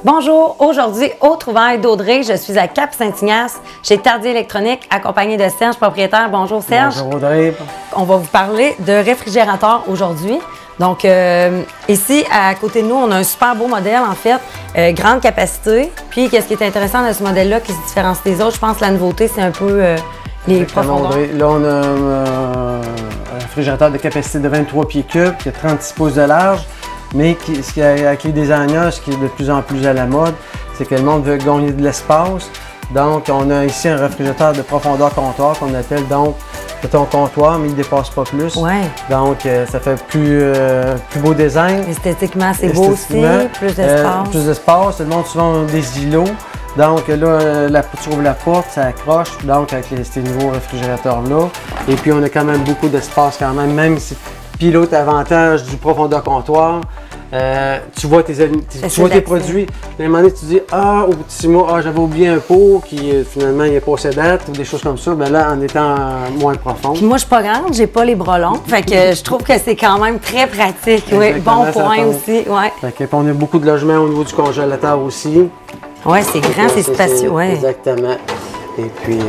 Bonjour, aujourd'hui, au Trouvailles d'Audrey, je suis à Cap-Saint-Ignace, chez Tardy Électronique, accompagné de Serge, propriétaire. Bonjour Serge. Bonjour Audrey. On va vous parler de réfrigérateur aujourd'hui. Donc, ici, à côté de nous, on a un super beau modèle, en fait, grande capacité. Puis, qu'est-ce qui est intéressant de ce modèle-là qui se différencie des autres? Je pense que la nouveauté, c'est un peu les profondeurs. Audrey. Là, on a un réfrigérateur de capacité de 23 pieds cubes, qui a 36 pouces de large. Mais avec les designers, ce qui est de plus en plus à la mode, c'est que le monde veut gagner de l'espace. Donc, on a ici un réfrigérateur de profondeur comptoir qu'on appelle donc ton comptoir, mais il ne dépasse pas plus. Ouais. Donc, ça fait plus beau design. Esthétiquement, c'est beau aussi, plus d'espace. Plus d'espace. Le monde souvent des îlots. Donc là, tu ouvres la porte, ça accroche, donc avec ces nouveaux réfrigérateurs-là. Et puis, on a quand même beaucoup d'espace quand même si. Puis l'autre avantage du profondeur comptoir, tu vois tes produits. À un moment donné, tu dis « Ah, au petit mois, j'avais oublié un pot qui finalement il est passé date » ou des choses comme ça. Bien là, en étant moins profond. Puis moi, je suis pas grande, j'ai pas les bras longs. Fait que je trouve que c'est quand même très pratique. Oui, bon point aussi. Ouais. Fait que, on a beaucoup de logements au niveau du congélateur aussi. Oui, c'est grand, c'est spacieux. Ouais. Exactement. Et puis,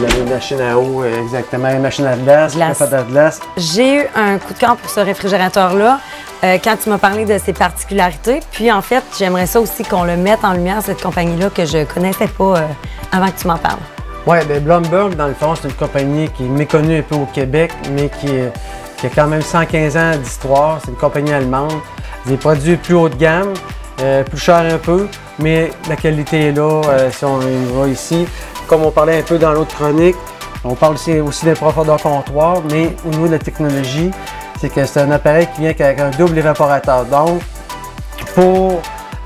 la machine à eau, exactement, la machine à glace, la pâte à glace. J'ai eu un coup de cœur pour ce réfrigérateur-là quand tu m'as parlé de ses particularités. Puis en fait, j'aimerais ça aussi qu'on le mette en lumière, cette compagnie-là, que je connaissais pas avant que tu m'en parles. Oui, bien Blomberg, dans le fond, c'est une compagnie qui est méconnue un peu au Québec, mais qui a quand même 115 ans d'histoire. C'est une compagnie allemande. Des produits plus haut de gamme, plus chers un peu, mais la qualité est là, si on y va ici. Comme on parlait un peu dans l'autre chronique, on parle aussi d'un profondeur comptoir, mais au niveau de la technologie, c'est que c'est un appareil qui vient avec un double évaporateur. Donc,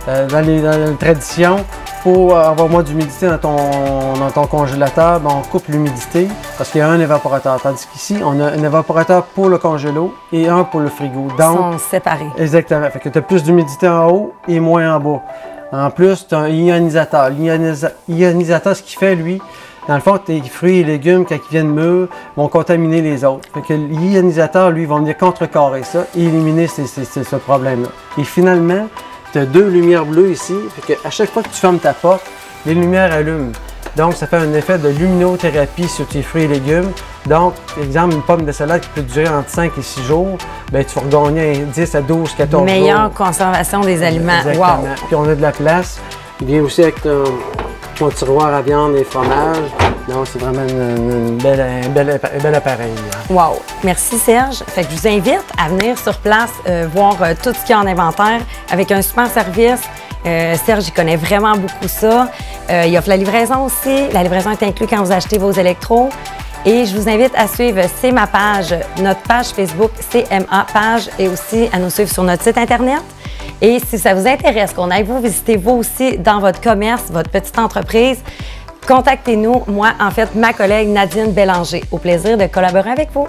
dans la tradition, pour avoir moins d'humidité dans ton congélateur, ben, on coupe l'humidité parce qu'il y a un évaporateur. Tandis qu'ici, on a un évaporateur pour le congélo et un pour le frigo. Donc, ils sont séparés. Exactement. Fait que tu as plus d'humidité en haut et moins en bas. En plus, tu as un ionisateur. L'ionisateur, ce qu'il fait, lui, dans le fond, tes fruits et légumes, quand ils viennent mûrs, vont contaminer les autres. Fait que l'ionisateur, lui, va venir contrecarrer ça et éliminer ce problème-là. Et finalement, tu as deux lumières bleues ici. Fait que à chaque fois que tu fermes ta porte, les lumières allument. Donc, ça fait un effet de luminothérapie sur tes fruits et légumes. Donc, exemple, une pomme de salade qui peut durer entre 5 et 6 jours, bien, tu vas regagner 10 à 12, 14 jours. Meilleure conservation des aliments. Exactement. Wow. Puis on a de la place. Il vient aussi avec ton tiroir à viande et fromage. Donc, c'est vraiment un bel appareil. Wow! Merci Serge. Fait que je vous invite à venir sur place voir tout ce qu'il y a en inventaire avec un super service. Serge, il connaît vraiment beaucoup ça. Il offre la livraison aussi. La livraison est inclue quand vous achetez vos électros. Et je vous invite à suivre C'est ma page, notre page Facebook CMA Page, et aussi à nous suivre sur notre site Internet. Et si ça vous intéresse qu'on aille vous visiter vous aussi dans votre commerce, votre petite entreprise, contactez-nous, moi, en fait, ma collègue Nadine Bélanger. Au plaisir de collaborer avec vous.